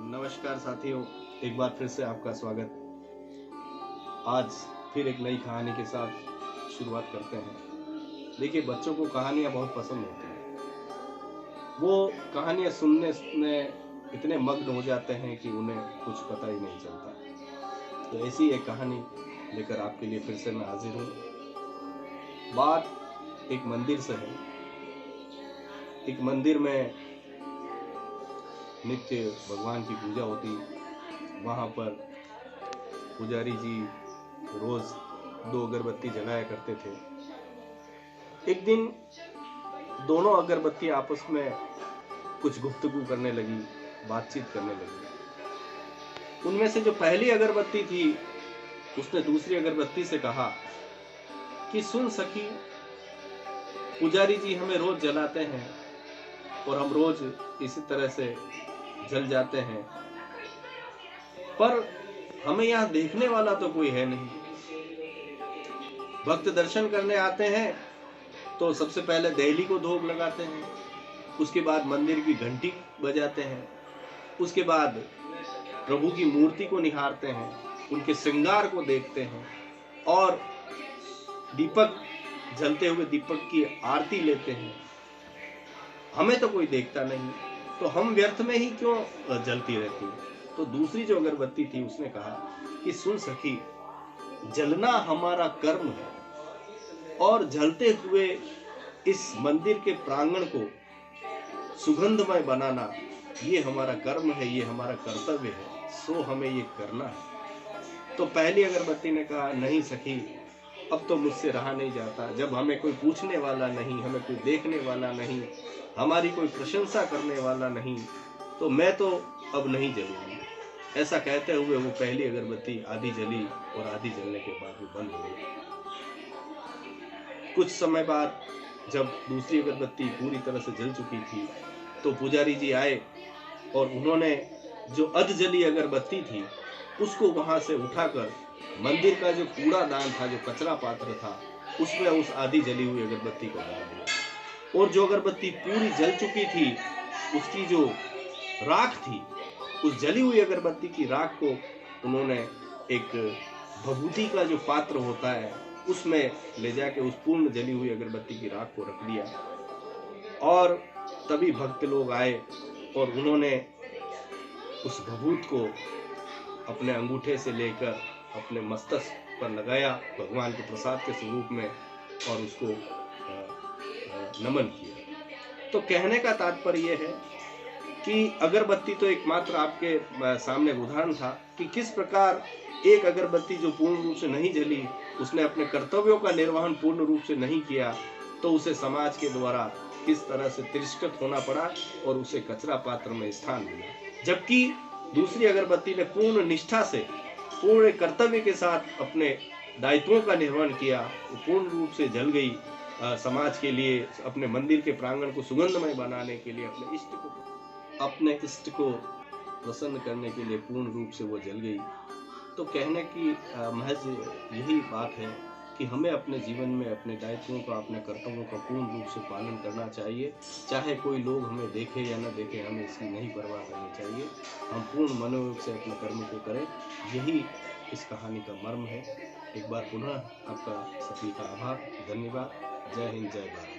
नमस्कार साथियों, एक बार फिर से आपका स्वागत। आज फिर एक नई कहानी के साथ शुरुआत करते हैं। देखिए, बच्चों को कहानियाँ बहुत पसंद होती हैं। वो कहानियाँ सुनने में इतने मग्न हो जाते हैं कि उन्हें कुछ पता ही नहीं चलता। तो ऐसी एक कहानी लेकर आपके लिए फिर से मैं हाजिर हूँ। बात एक मंदिर से है। एक मंदिर में नित्य भगवान की पूजा होती। वहाँ पर पुजारी जी रोज 2 अगरबत्ती जलाया करते थे। एक दिन दोनों अगरबत्ती आपस में कुछ गुफ्तगू करने लगी, बातचीत करने लगी। उनमें से जो पहली अगरबत्ती थी, उसने दूसरी अगरबत्ती से कहा कि सुन सखी, पुजारी जी हमें रोज जलाते हैं और हम रोज इसी तरह से जल जाते हैं, पर हमें यहाँ देखने वाला तो कोई है नहीं। भक्त दर्शन करने आते हैं तो सबसे पहले देहली को धूप लगाते हैं, उसके बाद मंदिर की घंटी बजाते हैं, उसके बाद प्रभु की मूर्ति को निहारते हैं, उनके श्रृंगार को देखते हैं और दीपक जलते हुए दीपक की आरती लेते हैं। हमें तो कोई देखता नहीं, तो हम व्यर्थ में ही क्यों जलती रहती है। तो दूसरी जो अगरबत्ती थी, उसने कहा कि सुन सखी, जलना हमारा कर्म है और जलते हुए इस मंदिर के प्रांगण को सुगंधमय बनाना ये हमारा कर्म है, ये हमारा कर्तव्य है, सो हमें ये करना है। तो पहली अगरबत्ती ने कहा, नहीं सखी, अब तो मुझसे रहा नहीं जाता। जब हमें कोई पूछने वाला नहीं, हमें कोई देखने वाला नहीं, हमारी कोई प्रशंसा करने वाला नहीं, तो मैं तो अब नहीं जलूंगी। ऐसा कहते हुए वो पहली अगरबत्ती आधी जली और आधी जलने के बाद वो बंद हो गई। कुछ समय बाद जब दूसरी अगरबत्ती पूरी तरह से जल चुकी थी, तो पुजारी जी आए और उन्होंने जो अध जली अगरबत्ती थी उसको वहां से उठाकर मंदिर का जो कूड़ादान था, जो कचरा पात्र था, उसमें उस आधी जली हुई अगरबत्ती को डाल दिया। और जो अगरबत्ती पूरी जल चुकी थी, उसकी जो राख थी, उस जली हुई अगरबत्ती की राख को उन्होंने एक भभूति का जो पात्र होता है उसमें ले जाके उस पूर्ण जली हुई अगरबत्ती की राख को रख दिया। और तभी भक्त लोग आए और उन्होंने उस भभूत को अपने अंगूठे से लेकर अपने मस्तक पर लगाया भगवान के प्रसाद के स्वरूप में और उसको नमन किया। तो कहने का तात्पर्य यह है कि अगरबत्ती तो एकमात्र आपके सामने उदाहरण था कि किस प्रकार एक अगरबत्ती जो पूर्ण रूप से नहीं जली, उसने अपने कर्तव्यों का निर्वहन पूर्ण रूप से नहीं किया, तो उसे समाज के द्वारा किस तरह से तिरस्कृत होना पड़ा और उसे कचरा पात्र में स्थान मिला। जबकि दूसरी अगरबत्ती ने पूर्ण निष्ठा से, पूर्ण कर्तव्य के साथ अपने दायित्वों का निर्वहन किया, वो पूर्ण रूप से जल गई। समाज के लिए, अपने मंदिर के प्रांगण को सुगंधमय बनाने के लिए, अपने इष्ट को प्रसन्न करने के लिए पूर्ण रूप से वो जल गई। तो कहने की महज यही बात है कि हमें अपने जीवन में अपने दायित्वों का, अपने कर्तव्यों का पूर्ण रूप से पालन करना चाहिए। चाहे कोई लोग हमें देखे या न देखे, हमें इसकी नहीं परवाह करनी चाहिए। हम पूर्ण मनोयोग से अपने कर्म को करें, यही इस कहानी का मर्म है। एक बार पुनः आपका सभी का आभार, धन्यवाद। जय हिंद, जय भारत।